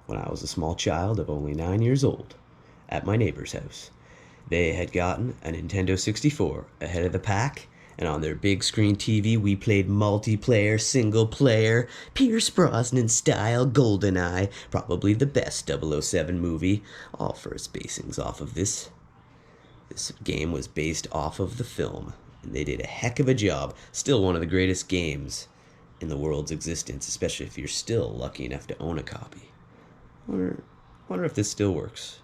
when I was a small child of only 9 years old, at my neighbor's house. They had gotten a Nintendo 64 ahead of the pack, and on their big screen TV we played multiplayer, single player, Pierce Brosnan style GoldenEye, probably the best 007 movie, all for its basings off of this. This game was based off of the film, and they did a heck of a job. Still one of the greatest games in the world's existence, especially if you're still lucky enough to own a copy. Wonder if this still works.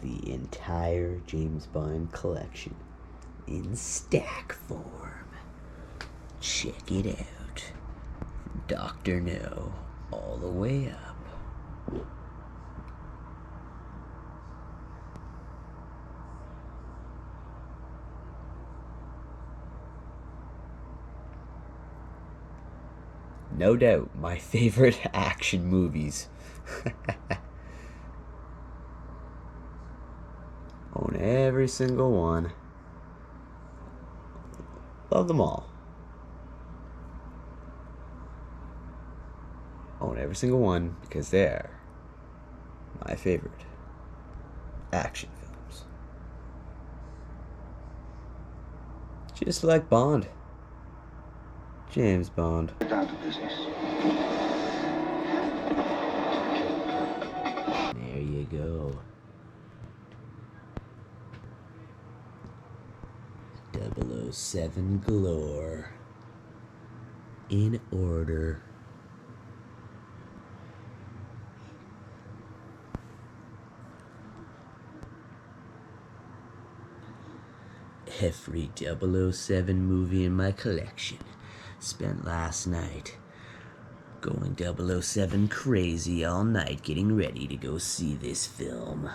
The entire James Bond collection in stack form. Check it out. Dr. No, all the way up. No doubt, my favorite action movies. Own every single one. Love them all. Own every single one because they're my favorite action films. Just like Bond. James Bond. Down to business. There you go. 007 galore. In order. Every 007 movie in my collection. Spent last night going 007 crazy all night getting ready to go see this film.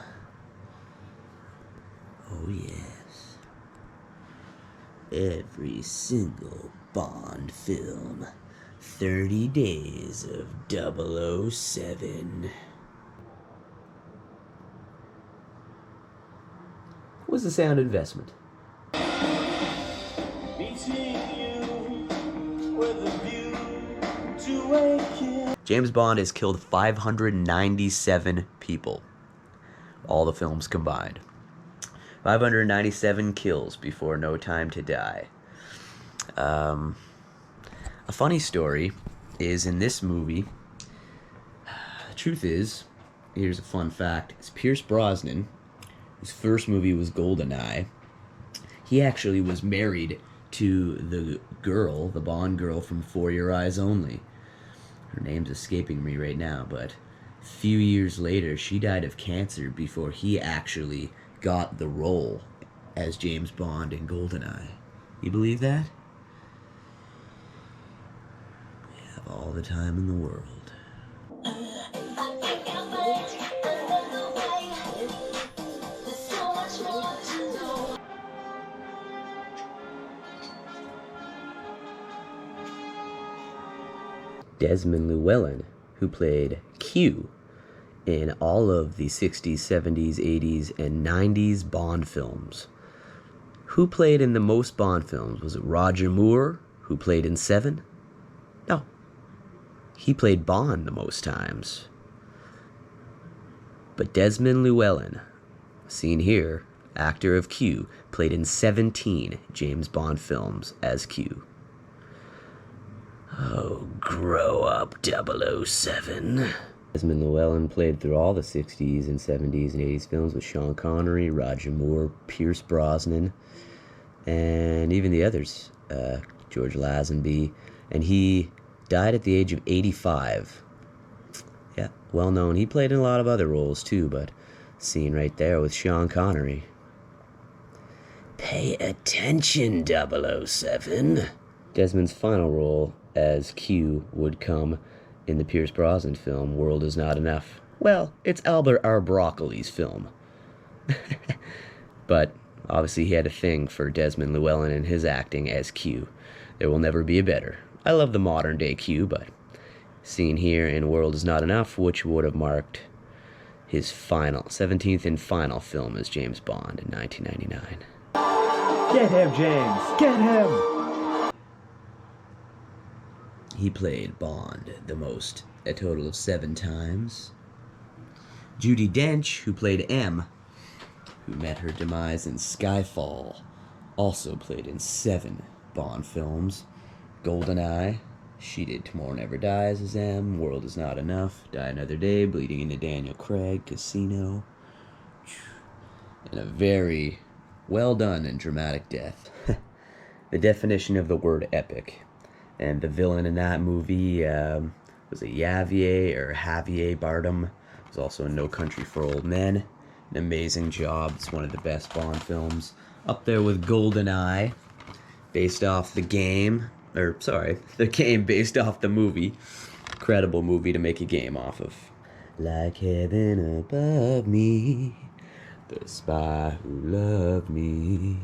Oh yes. Every single Bond film. 30 days of 007. Was the sound investment? James Bond has killed 597 people. All the films combined. 597 kills before No Time to Die. A funny story is in this movie, the truth is, here's a fun fact, is Pierce Brosnan, whose first movie was GoldenEye, he actually was married to the girl, the Bond girl from For Your Eyes Only. Her name's escaping me right now, but a few years later, she died of cancer before he actually got the role as James Bond in GoldenEye. You believe that? We have all the time in the world. Desmond Llewellyn, who played Q in all of the 60s, 70s, 80s, and 90s Bond films. Who played in the most Bond films? Was it Roger Moore, who played in 7? No. He played Bond the most times. But Desmond Llewellyn, seen here, actor of Q, played in 17 James Bond films as Q. Oh, grow up, 007. Desmond Llewellyn played through all the 60s and 70s and 80s films with Sean Connery, Roger Moore, Pierce Brosnan, and even the others, George Lazenby, and he died at the age of 85. Yeah, well known. He played in a lot of other roles too, but seen right there with Sean Connery. Pay attention, 007. Desmond's final role as Q would come in the Pierce Brosnan film, World Is Not Enough. Well, it's Albert R. Broccoli's film. But obviously he had a thing for Desmond Llewellyn and his acting as Q. There will never be a better. I love the modern day Q, but seen here in World Is Not Enough, which would have marked his 17th and final film as James Bond in 1999. Get him, James! Get him! He played Bond the most, a total of 7 times. Judi Dench, who played M, who met her demise in Skyfall, also played in 7 Bond films. GoldenEye, she did Tomorrow Never Dies as M, World Is Not Enough, Die Another Day, Bleeding into Daniel Craig, Casino, and a very well done and dramatic death. The definition of the word epic. And the villain in that movie was it Javier Bardem. Was also in No Country for Old Men. An amazing job. It's one of the best Bond films. Up there with GoldenEye, based off the game. The game based off the movie. Incredible movie to make a game off of. Like heaven above me, the spy who loved me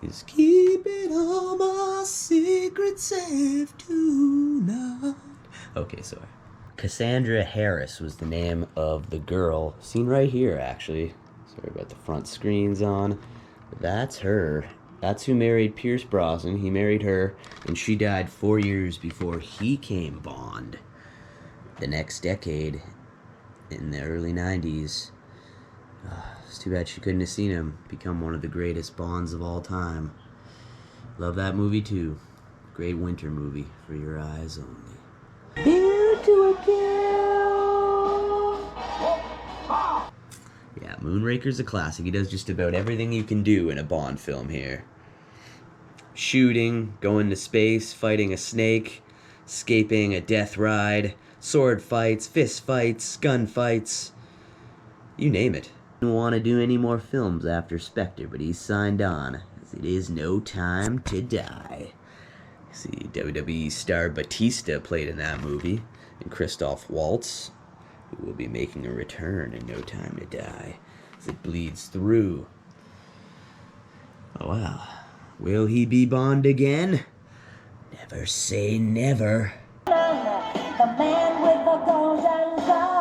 is keeping all my secrets safe tonight. Okay, sorry. Cassandra Harris was the name of the girl. Seen right here, actually. Sorry about the front screens on. But that's her. That's who married Pierce Brosnan. He married her, and she died 4 years before he came Bond. The next decade, in the early 90s. It's too bad she couldn't have seen him become one of the greatest Bonds of all time. Love that movie too. Great winter movie for your eyes only. Here to a kill. Yeah, Moonraker's a classic. He does just about everything you can do in a Bond film here. Shooting, going to space, fighting a snake, escaping a death ride, sword fights, fist fights, gun fights. You name it. Didn't want to do any more films after Spectre, but he's signed on, as it is no time to die. See, WWE star Batista played in that movie, and Christoph Waltz, who will be making a return in No Time to Die, as it bleeds through. Oh wow. Will he be Bond again? Never say never. The man with the golden gun.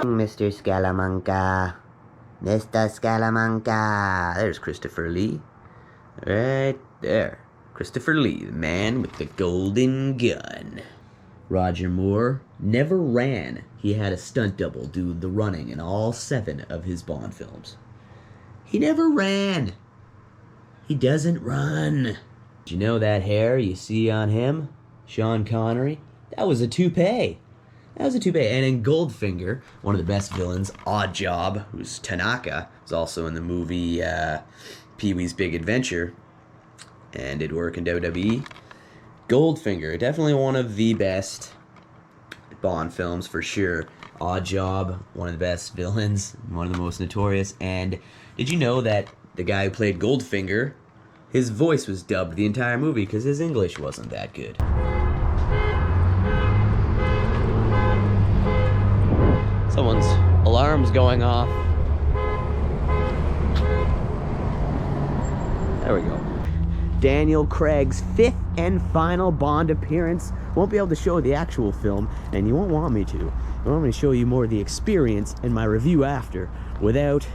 Mr. Scalamanca. Mr. Scalamanca. There's Christopher Lee. Right there. Christopher Lee, the man with the golden gun. Roger Moore never ran. He had a stunt double do the running in all 7 of his Bond films. He never ran. He doesn't run. Did you know that hair you see on him, Sean Connery? That was a toupee. And in Goldfinger, one of the best villains, Oddjob, who's Tanaka, was also in the movie Pee-wee's Big Adventure, and did work in WWE. Goldfinger, definitely one of the best Bond films for sure. Oddjob, one of the best villains, one of the most notorious. And did you know that the guy who played Goldfinger, his voice was dubbed the entire movie because his English wasn't that good. Someone's alarm's going off. There we go. Daniel Craig's 5th and final Bond appearance. Won't be able to show the actual film, and you won't want me to. I want me to show you more of the experience and my review after, without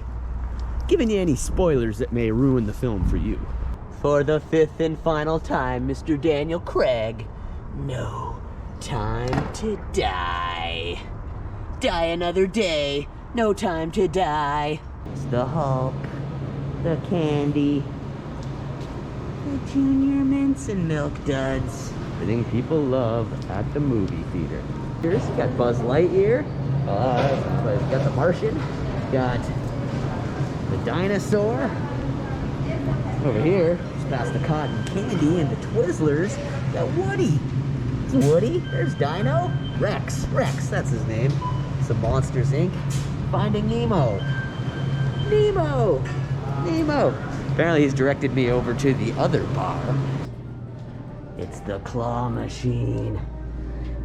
giving you any spoilers that may ruin the film for you. For the 5th and final time, Mr. Daniel Craig, no time to die. Die another day, no time to die. It's the Hulk, the candy, the Junior Mints and Milk Duds. Everything people love at the movie theater. Here's got Buzz Lightyear, got the Martian, got the dinosaur. Over here, just past the cotton candy and the Twizzlers, got Woody. It's Woody. There's Dino. Rex, that's his name. Some Monsters Inc. Finding Nemo. Apparently he's directed me over to the other bar. It's the claw machine.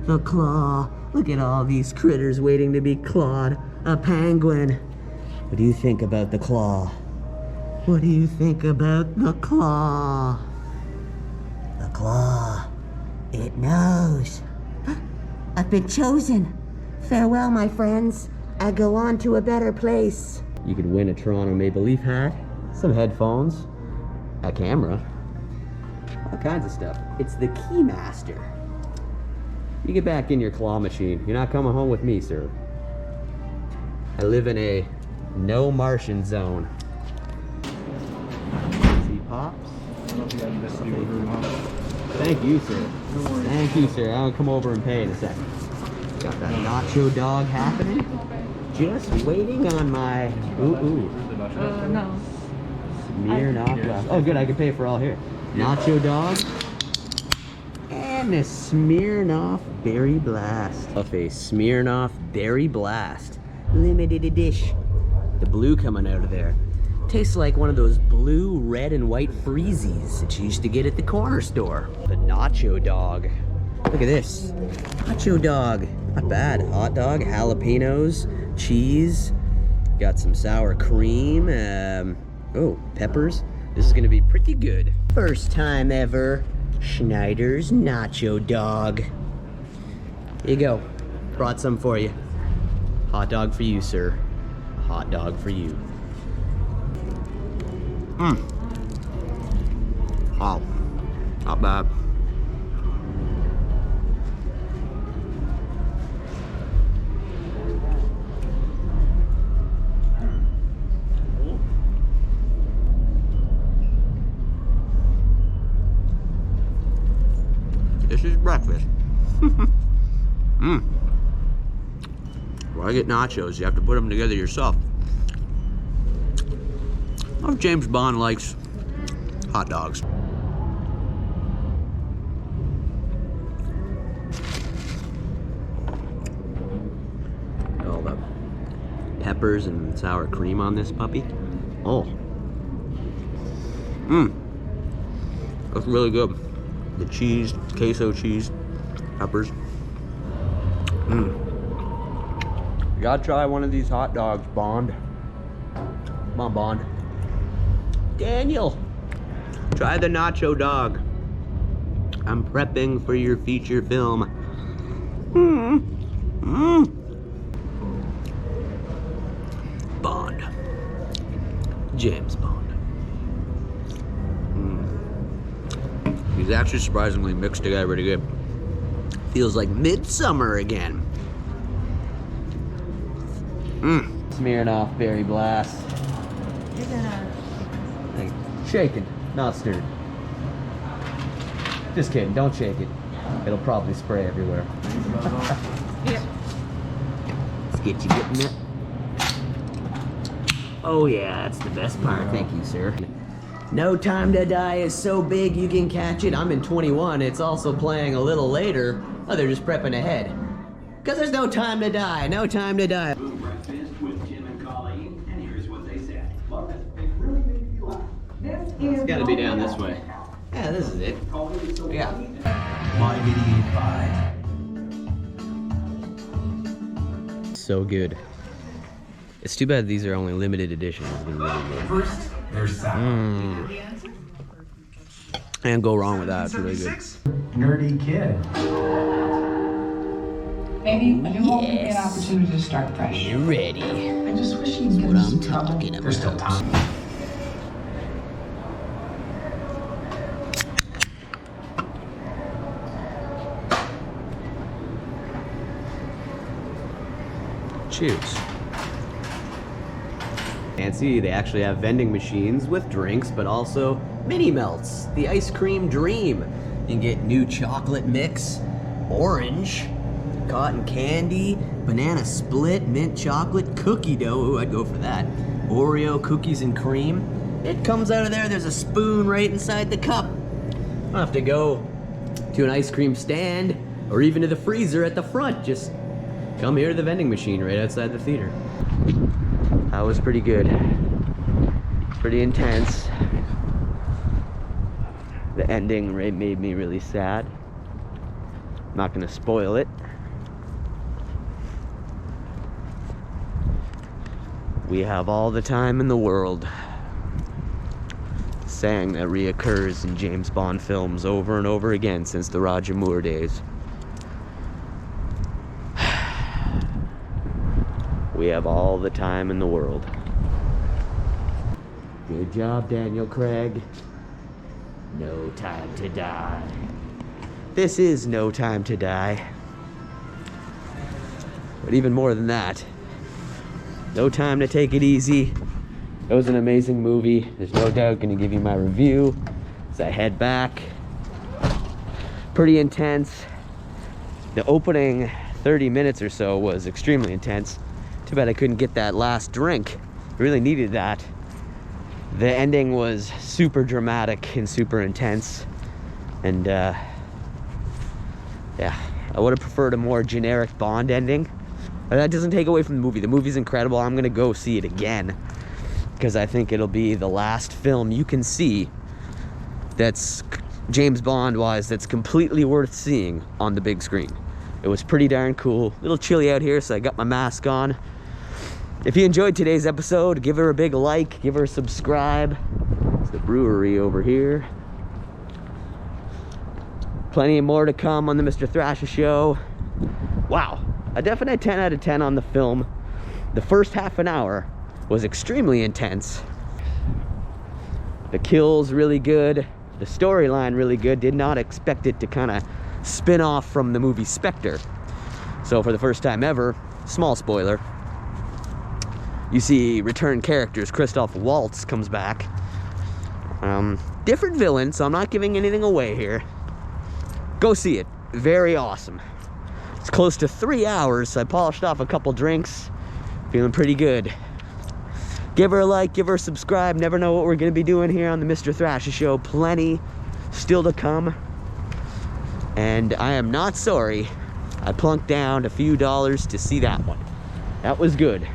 The claw. Look at all these critters waiting to be clawed. A penguin. What do you think about the claw? What do you think about the claw? The claw. It knows. I've been chosen. Farewell, my friends. I go on to a better place. You could win a Toronto Maple Leaf hat, some headphones, a camera, all kinds of stuff. It's the Keymaster. You get back in your claw machine. You're not coming home with me, sir. I live in a no Martian zone. See Pops? Thank you, sir. Thank you, sir. I'll come over and pay in a second. Got that nacho dog happening. Just waiting on my no. Smirnoff glass. Oh, good. I can pay for all here. Nacho dog and a Smirnoff Berry Blast. Of a Smirnoff Berry Blast, limited edition. The blue coming out of there tastes like one of those blue, red, and white freezies that you used to get at the corner store. The nacho dog. Look at this. Nacho dog. Not bad. Hot dog, jalapenos, cheese. Got some sour cream. Oh, peppers. This is gonna be pretty good. First time ever. Schneider's nacho dog. Here you go. Brought some for you. Hot dog for you, sir. Hot dog for you. Wow. Not bad. This is breakfast. Why get nachos? You have to put them together yourself. Oh, James Bond likes hot dogs. All the peppers and sour cream on this puppy. Oh. That's really good. The cheese, queso cheese, peppers. You gotta try one of these hot dogs, Bond. Come on, Bond. Daniel, try the nacho dog. I'm prepping for your feature film. Bond. James Bond. These actually surprisingly mixed together pretty good. Feels like midsummer again. Smirnoff Berry Blast. You're gonna... Shaken, not stirred. Just kidding, don't shake it. It'll probably spray everywhere. Yep. Let's get you getting it. Oh yeah, that's the best part. Thank you, sir. No Time to Die is so big you can catch it. I'm in 21. It's also playing a little later. Oh, they're just prepping ahead. Because there's no time to die. No time to die. It's got to be down this way. Yeah, this is it. Yeah. My 88.5. So good. It's too bad these are only limited editions. First, there's sound. And go wrong with that. It's really good. Nerdy kid. Maybe a new home could be an opportunity to start fresh. You're ready. I just wish he'd What I'm talking about. There's still time. Cheers. Fancy, they actually have vending machines with drinks, but also mini melts, the ice cream dream. You can get new chocolate mix, orange, cotton candy, banana split, mint chocolate, cookie dough. Ooh, I'd go for that. Oreo cookies and cream. It comes out of there. There's a spoon right inside the cup. You don't have to go to an ice cream stand or even to the freezer at the front. Just come here to the vending machine right outside the theater. That was pretty good. Pretty intense. The ending made me really sad. I'm not gonna spoil it. We have all the time in the world. Saying that reoccurs in James Bond films over and over again since the Roger Moore days. We have all the time in the world. Good job, Daniel Craig. No Time to Die. This is No Time to Die. But even more than that, no time to take it easy. It was an amazing movie. There's no doubt gonna give you my review as I head back. Pretty intense. The opening 30 minutes or so was extremely intense. Too bad I couldn't get that last drink. Really needed that. The ending was super dramatic and super intense. And yeah, I would have preferred a more generic Bond ending. But that doesn't take away from the movie. The movie's incredible. I'm gonna go see it again because I think it'll be the last film you can see that's James Bond wise that's completely worth seeing on the big screen. It was pretty darn cool. A little chilly out here, so I got my mask on. If you enjoyed today's episode, give her a big like, give her a subscribe. It's the brewery over here. Plenty more to come on the Mr. Thrasha show. Wow, a definite 10 out of 10 on the film. The first half an hour was extremely intense. The kills really good. The storyline really good. Did not expect it to kind of spin off from the movie Spectre. So for the first time ever, small spoiler, you see return characters. Christoph Waltz comes back. Different villain, so I'm not giving anything away here. Go see it. Very awesome. It's close to 3 hours, so I polished off a couple drinks. Feeling pretty good. Give her a like, give her a subscribe. Never know what we're going to be doing here on the Mr. Thrasha show. Plenty still to come. And I am not sorry I plunked down a few dollars to see that one. That was good.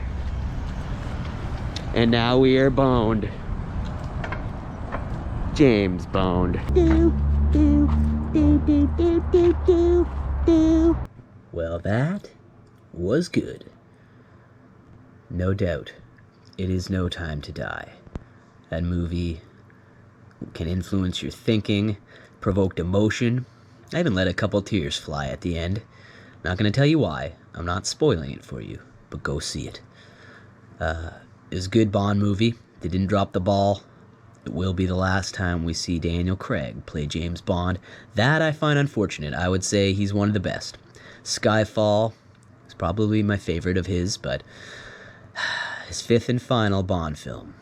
And now we are boned. James Bond. Well, that was good. No doubt, it is No Time to Die. That movie can influence your thinking, provoke emotion. I even let a couple tears fly at the end. Not gonna tell you why. I'm not spoiling it for you, but go see it. It was a good Bond movie. They didn't drop the ball. It will be the last time we see Daniel Craig play James Bond. That I find unfortunate. I would say he's one of the best. Skyfall is probably my favorite of his, but his fifth and final Bond film.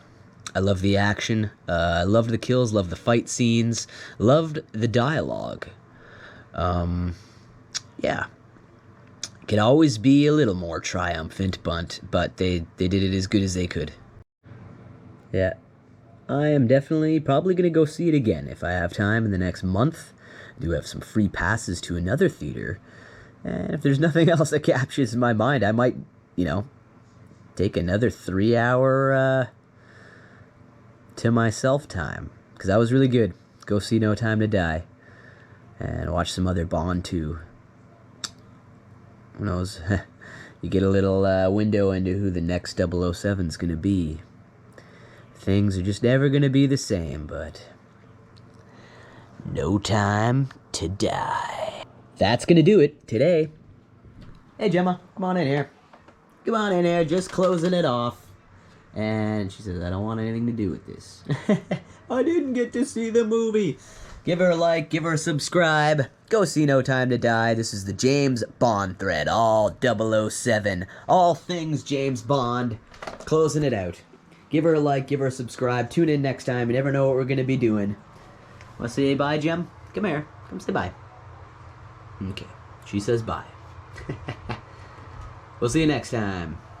I love the action. I loved the kills, loved the fight scenes, loved the dialogue. Yeah. Could always be a little more triumphant, but they did it as good as they could. Yeah. I am definitely probably going to go see it again if I have time in the next month. I do have some free passes to another theater. And if there's nothing else that captures my mind, I might, take another 3 hour to myself time. Because that was really good. Go see No Time to Die. And watch some other Bond too. Who knows? You get a little window into who the next 007's going to be. Things are just never going to be the same, but No Time to Die. That's going to do it today. Hey, Gemma, come on in here. Come on in here, just closing it off. And she says, I don't want anything to do with this. I didn't get to see the movie. Give her a like, give her a subscribe. Go see No Time to Die. This is the James Bond thread. All 007. All things James Bond. Closing it out. Give her a like, give her a subscribe. Tune in next time. You never know what we're going to be doing. Want to say bye, Gem? Come here. Come say bye. Okay. She says bye. We'll see you next time.